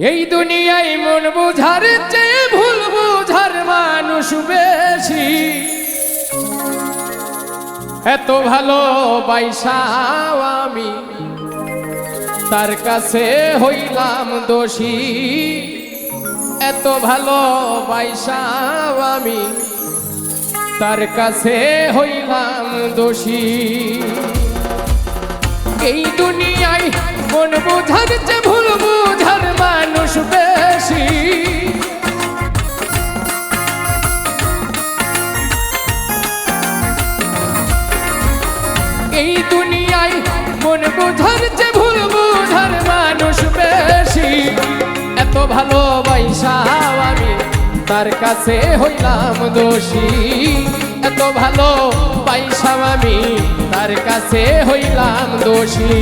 এই দুনিয়ায় মন বুঝার চেয়ে ভুল বুঝার মানুষ বেশি। এত ভালো বাইসাও আমি তার কাছে হইলাম দোষী। এত ভালো বাইসাও আমি তার কাছে হইলাম দোষী। এই দুনিয়ায় মন বুঝার চেয়ে ভুল বুঝার মানুষ বেশি। এই দুনিয়ায় মন বুঝার চেয়ে ভুল বুঝার মানুষ বেশি। এত ভালোবাসাও আমি তার কাছে হইলাম দোষী। এত ভালো পাইসাও আমি তার কাছে হইলাম দোষী।